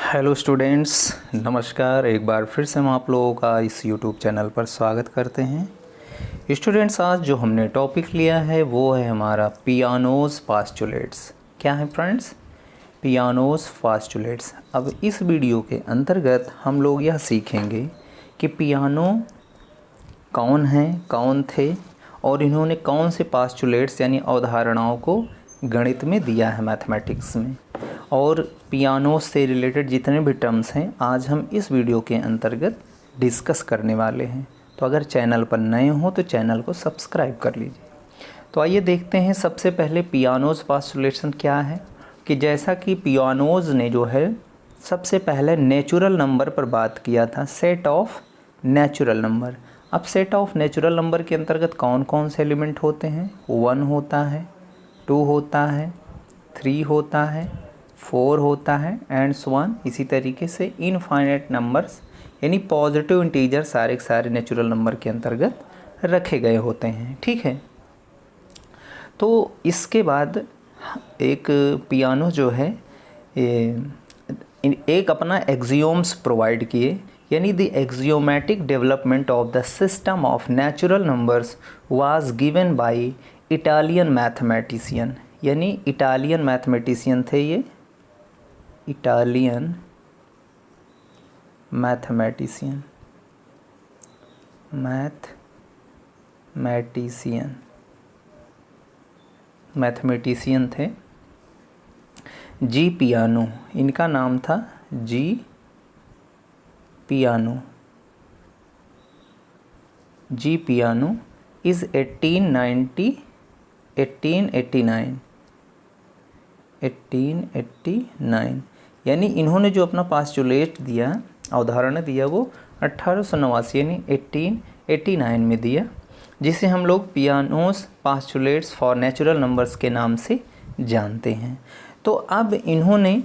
Hello students, नमस्कार। एक बार फिर से हम आप लोगों का इस यूट्यूब चैनल पर स्वागत करते हैं। स्टूडेंट्स, आज जो हमने टॉपिक लिया है वो है हमारा पियानोज़ पास्टुलेट्स। क्या है फ्रेंड्स? पियानोज़ पास्टुलेट्स। अब इस वीडियो के अंतर्गत हम लोग यह सीखेंगे कि पियानो कौन हैं, कौन थे और इन्होंने कौन से पास्टुलेट्स यानी अवधारणाओं को गणित में दिया है, मैथमेटिक्स में। और पियानो से रिलेटेड जितने भी टर्म्स हैं आज हम इस वीडियो के अंतर्गत डिस्कस करने वाले हैं। तो अगर चैनल पर नए हो तो चैनल को सब्सक्राइब कर लीजिए। तो आइए देखते हैं सबसे पहले पियानोज़ पास्टुलेशन क्या है। कि जैसा कि पियानोज़ ने जो है सबसे पहले नेचुरल नंबर पर बात किया था, सेट ऑफ नेचुरल नंबर। अब सेट ऑफ नेचुरल नंबर के अंतर्गत कौन कौन से एलिमेंट होते हैं? 1 होता है, 2 होता है, 3 होता है, 4 होता है एंड सो ऑन। इसी तरीके से इनफाइनाइट नंबर्स यानी पॉजिटिव इंटीजर सारे के सारे नेचुरल नंबर के अंतर्गत रखे गए होते हैं। ठीक है, तो इसके बाद एक पियानो जो है एक अपना एक्सियोम्स प्रोवाइड किए, यानी the axiomatic development of the system of natural numbers was given by Italian mathematician. यानी इटालियन मैथमेटिशियन थे ये, इटालियन मैथमेटिशियन मैथमेटिशियन थे जी पियानो। इनका नाम था G Peano. G Peano is 1889। यानी इन्होंने जो अपना पास्टुलेट दिया, अवधारणा दिया, वो 1889 यानी 1889 में दिया, जिसे हम लोग पियानोस पास्टुलेट्स फॉर नेचुरल नंबर्स के नाम से जानते हैं। तो अब इन्होंने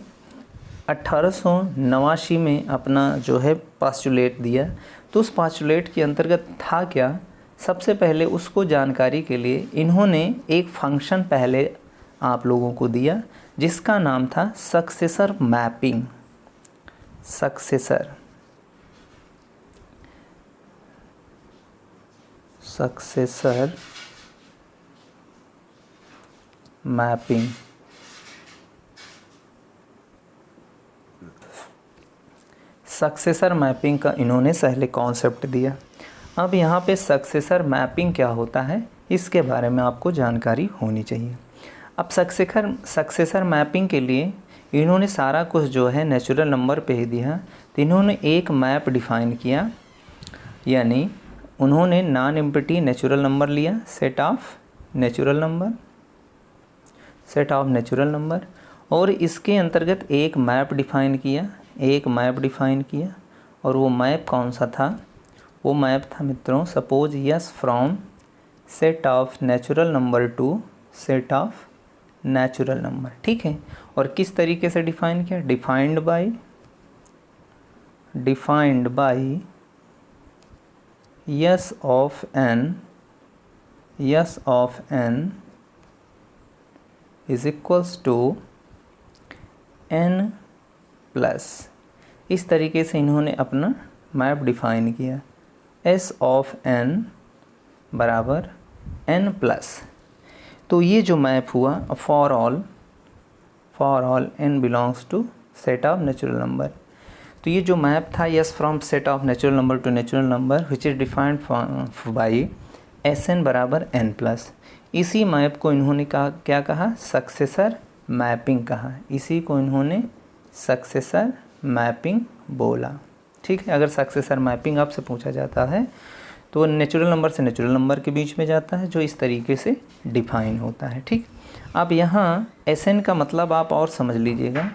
1889 में अपना जो है पास्टुलेट दिया। तो उस पास्टुलेट के अंतर्गत था क्या? सबसे पहले उसको जानकारी के लिए इन्होंने एक फंक्शन पहले आप लोगों को दिया जिसका नाम था successor mapping. Successor mapping. Successor mapping का इन्होंने पहले कॉन्सेप्ट दिया। अब यहाँ पे सक्सेसर मैपिंग क्या होता है इसके बारे में आपको जानकारी होनी चाहिए। अब सक्सेसर मैपिंग के लिए इन्होंने सारा कुछ जो है नेचुरल नंबर पे ही दिया। तो इन्होंने एक मैप डिफ़ाइन किया, यानी उन्होंने नॉन एम्प्टी नेचुरल नंबर लिया, सेट ऑफ नेचुरल नंबर, और इसके अंतर्गत एक मैप डिफ़ाइन किया। और वो मैप कौन सा था? वो मैप था मित्रों, suppose S from set of natural number to set of natural number. ठीक है, और किस तरीके से डिफाइन किया? Defined by S of n is equals to n plus. इस तरीके से इन्होंने अपना मैप डिफाइन किया, s ऑफ n बराबर n प्लस। तो ये जो मैप हुआ for all n belongs to set of natural number. तो ये जो मैप था S from set of natural number to natural number which is defined by Sn बराबर n प्लस। इसी मैप को इन्होंने क्या कहा? सक्सेसर मैपिंग कहा। इसी को इन्होंने सक्सेसर मैपिंग बोला। ठीक है, अगर सक्सेसर मैपिंग आपसे पूछा जाता है तो नेचुरल नंबर से नेचुरल नंबर के बीच में जाता है, जो इस तरीके से डिफाइन होता है। ठीक, अब यहाँ Sn का मतलब आप और समझ लीजिएगा।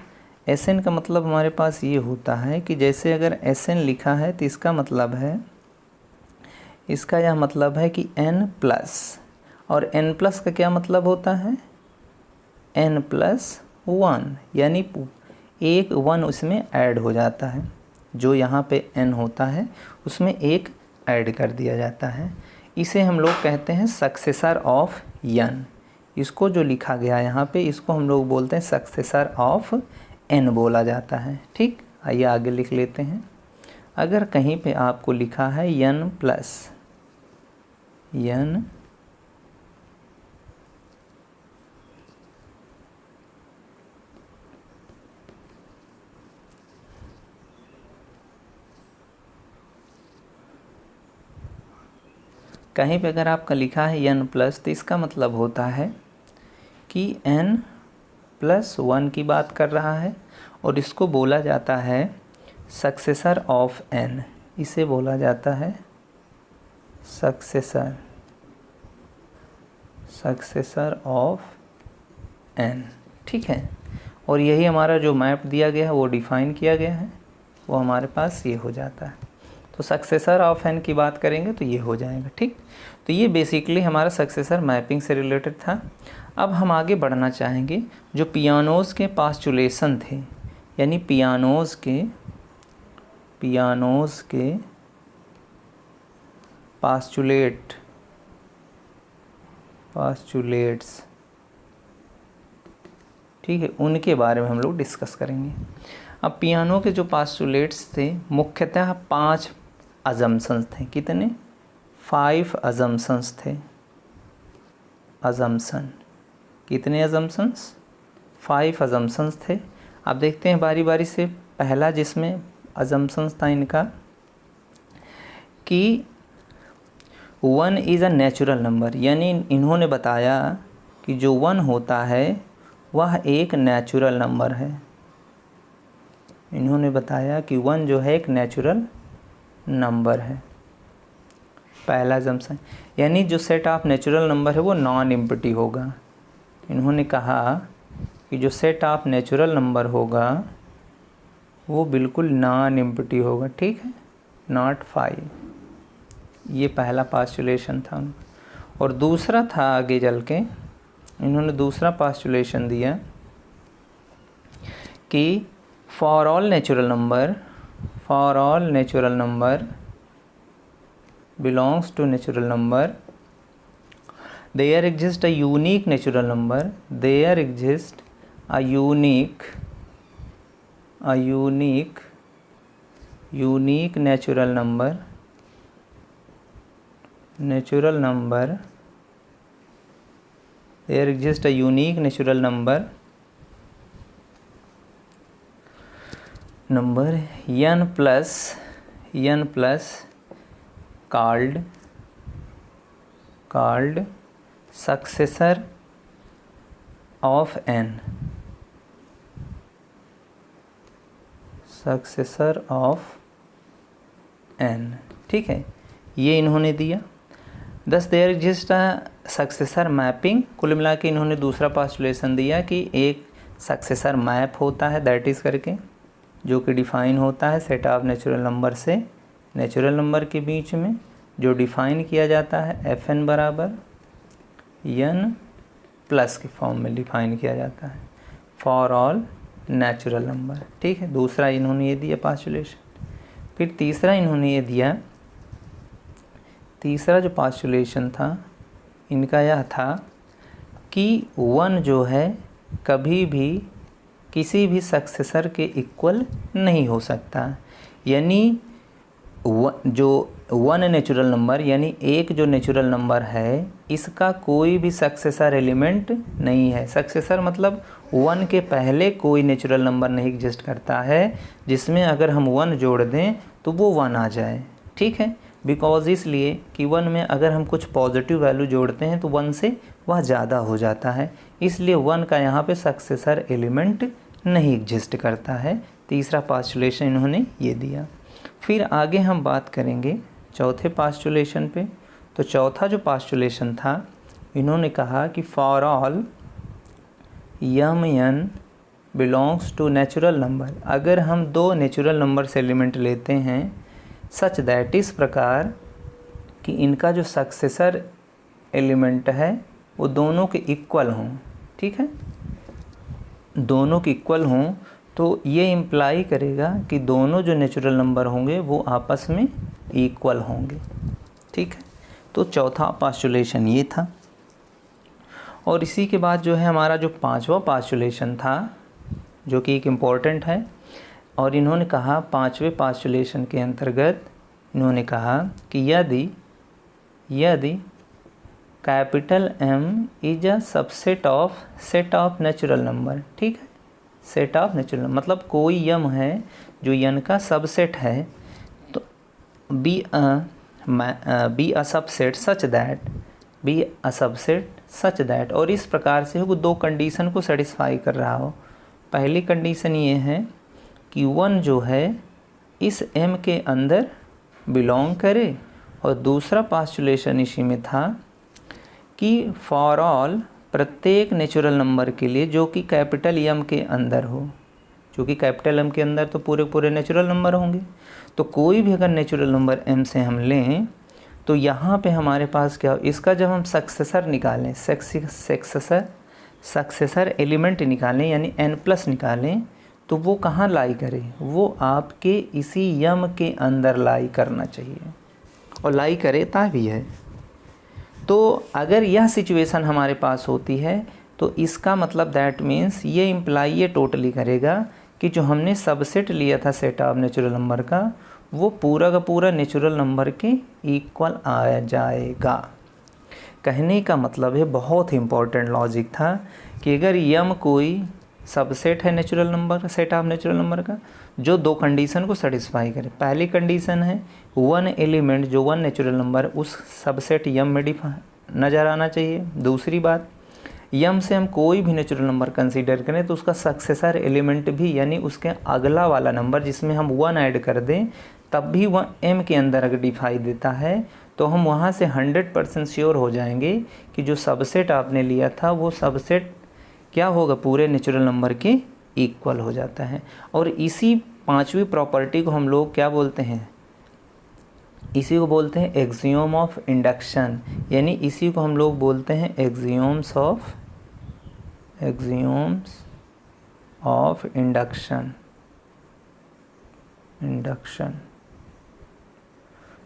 Sn का मतलब हमारे पास ये होता है कि जैसे अगर Sn लिखा है तो इसका यह मतलब है कि n प्लस, और n प्लस का क्या मतलब होता है? n प्लस 1, यानी एक 1 उसमें ऐड हो जाता है। जो यहाँ पे n होता है उसमें एक ऐड कर दिया जाता है। इसे हम लोग कहते हैं सक्सेसर ऑफ n। इसको जो लिखा गया यहाँ पे, इसको हम लोग बोलते हैं सक्सेसर ऑफ n बोला जाता है। ठीक, आइए आगे लिख लेते हैं। अगर कहीं पे आपको लिखा है n प्लस n कहीं पे अगर आपका लिखा है n प्लस, तो इसका मतलब होता है कि n प्लस 1 की बात कर रहा है और इसको बोला जाता है सक्सेसर ऑफ n। इसे बोला जाता है सक्सेसर ऑफ n। ठीक है, और यही हमारा जो मैप दिया गया है वो डिफ़ाइन किया गया है, वो हमारे पास ये हो जाता है। तो सक्सेसर ऑफ n की बात करेंगे तो ये हो जाएगा। ठीक, तो ये बेसिकली हमारा सक्सेसर मैपिंग से रिलेटेड था। अब हम आगे बढ़ना चाहेंगे। जो पियानोज़ के पास्चुलेशन थे, यानी पियानोज़ के पास्चुलेट्स, ठीक है, उनके बारे में हम लोग डिस्कस करेंगे। अब पियानो के जो पास्चुलेट्स थे, मुख्यतः 5 अजम्पशंस थे। कितने? 5 अजम्पशंस थे। कितने अजम्पशंस? 5 अजम्पशंस थे। आप देखते हैं बारी बारी से। पहला जिसमें अजम्पशंस था इनका कि 1 इज़ अ नेचुरल नंबर, यानी इन्होंने बताया कि जो 1 होता है वह एक नेचुरल नंबर है। इन्होंने बताया कि 1 जो है एक नेचुरल नंबर है। पहला अजम्पशन, यानी जो सेट ऑफ नेचुरल नंबर है वो नॉन एम्प्टी होगा। इन्होंने कहा कि जो सेट ऑफ नेचुरल नंबर होगा वो बिल्कुल नॉन एम्प्टी होगा। ठीक है, नॉट 5। ये पहला पास्चुलेशन था उनका। और दूसरा था, आगे चल के इन्होंने दूसरा पास्चुलेशन दिया कि for all natural number belongs to natural number, there exists a unique natural number, there exists a unique natural number, there exists a unique natural number n plus called successor of n, ठीक है, ये इन्होंने दिया। दस there exist successor mapping. कुल मिला के इन्होंने दूसरा पास्टुलेशन दिया कि एक सक्सेसर मैप होता है, दैट इज़ करके, जो कि डिफ़ाइन होता है सेट ऑफ नेचुरल नंबर से नेचुरल नंबर के बीच में, जो डिफ़ाइन किया जाता है fn बराबर n प्लस के फॉर्म में डिफ़ाइन किया जाता है फॉर ऑल नेचुरल नंबर। ठीक है, दूसरा इन्होंने ये दिया पास्टुलेशन। फिर तीसरा इन्होंने ये दिया, तीसरा जो पास्टुलेशन था इनका यह था कि 1 जो है कभी भी किसी भी सक्सेसर के इक्वल नहीं हो सकता। यानी जो 1 नेचुरल नंबर, यानी एक जो नेचुरल नंबर है, इसका कोई भी सक्सेसर एलिमेंट नहीं है। सक्सेसर मतलब 1 के पहले कोई नेचुरल नंबर नहीं एग्जिस्ट करता है जिसमें अगर हम 1 जोड़ दें तो वो 1 आ जाए। ठीक है, बिकॉज इसलिए कि 1 में अगर हम कुछ पॉजिटिव वैल्यू जोड़ते हैं तो 1 से वह ज़्यादा हो जाता है, इसलिए 1 का यहाँ पे सक्सेसर एलिमेंट नहीं एग्जिस्ट करता है। तीसरा पास्टुलेशन इन्होंने ये दिया। फिर आगे हम बात करेंगे चौथे पास्टुलेशन पे। तो चौथा जो पास्टुलेशन था, इन्होंने कहा कि for all n belongs to natural number. अगर हम 2 नेचुरल नंबर से एलिमेंट लेते हैं सच दैट, इस प्रकार कि इनका जो सक्सेसर एलिमेंट है वो दोनों के इक्वल हों। ठीक है, दोनों के इक्वल हों तो ये इम्प्लाई करेगा कि दोनों जो नेचुरल नंबर होंगे वो आपस में इक्वल होंगे। ठीक है, तो चौथा पास्टुलेशन ये था। और इसी के बाद जो है हमारा जो 5वां पास्टुलेशन था, जो कि एक इम्पॉर्टेंट है, और इन्होंने कहा 5वें पास्टुलेशन के अंतर्गत इन्होंने कहा कि यदि capital M is a subset of set of natural number, ठीक है, सेट ऑफ नेचुरल मतलब कोई यम है जो n का सबसेट है, तो be a subset such that और इस प्रकार से वो दो कंडीशन को सेटिस्फाई कर रहा हो। पहली कंडीशन ये है कि 1 जो है इस M के अंदर बिलोंग करे, और दूसरा पास्टुलेशन इसी में था कि फॉर ऑल प्रत्येक नेचुरल नंबर के लिए जो कि कैपिटल M के अंदर हो, जो कि कैपिटल M के अंदर तो पूरे नेचुरल नंबर होंगे, तो कोई भी अगर नेचुरल नंबर M से हम लें तो यहाँ पे हमारे पास क्या, इसका जब हम सक्सेसर निकालें, सक्सेसर एलिमेंट निकालें यानी n+ निकालें, तो वो कहाँ लाई करे, वो आपके इसी यम के अंदर लाई करना चाहिए, और लाई करे भी है। तो अगर यह सिचुएशन हमारे पास होती है तो इसका मतलब दैट मीन्स ये इम्प्लाई ये टोटली करेगा कि जो हमने सबसेट लिया था सेट ऑफ नेचुरल नंबर का, वो पूरा का पूरा नेचुरल नंबर के इक्वल आ जाएगा। कहने का मतलब है बहुत ही इम्पोर्टेंट लॉजिक था कि अगर यम कोई सबसेट है natural number, set of natural number का, जो दो कंडीशन को सेटिस्फाई करे। पहली कंडीशन है 1 एलिमेंट जो 1 नेचुरल नंबर उस सबसेट यम में नज़र आना चाहिए। दूसरी बात, यम से हम कोई भी नेचुरल नंबर कंसीडर करें तो उसका सक्सेसर एलिमेंट भी यानी उसके अगला वाला नंबर जिसमें हम 1 ऐड कर दें तब भी वह M के अंदर अगर दिखाई देता है तो हम वहाँ से 100% श्योर हो जाएंगे कि जो सबसेट आपने लिया था वो सबसेट क्या होगा, पूरे नेचुरल नंबर के इक्वल हो जाता है। और इसी 5वीं प्रॉपर्टी को हम लोग क्या बोलते हैं, इसी को बोलते हैं एक्सियोम ऑफ इंडक्शन, यानी इसी को हम लोग बोलते हैं एक्सियोम्स ऑफ इंडक्शन।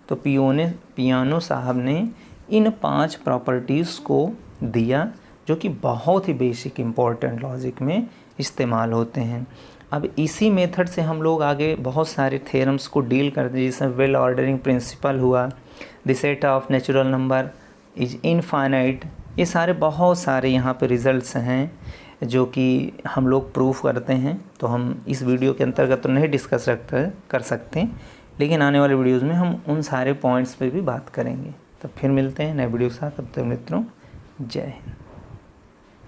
तो पियानो साहब ने इन 5 प्रॉपर्टीज़ को दिया जो कि बहुत ही बेसिक इम्पोर्टेंट लॉजिक में इस्तेमाल होते हैं। अब इसी मेथड से हम लोग आगे बहुत सारे थ्योरम्स को डील करते हैं, जैसे वेल ऑर्डरिंग प्रिंसिपल हुआ, the set of natural number is infinite, ये सारे बहुत सारे यहाँ पे रिजल्ट्स हैं जो कि हम लोग प्रूफ करते हैं। तो हम इस वीडियो के अंतर्गत तो नहीं डिस्कस कर सकते, लेकिन आने वाले वीडियोज़ में हम उन सारे पॉइंट्स पे भी बात करेंगे। तब फिर मिलते हैं नए वीडियो के साथ, तब तक मित्रों जय हिंद।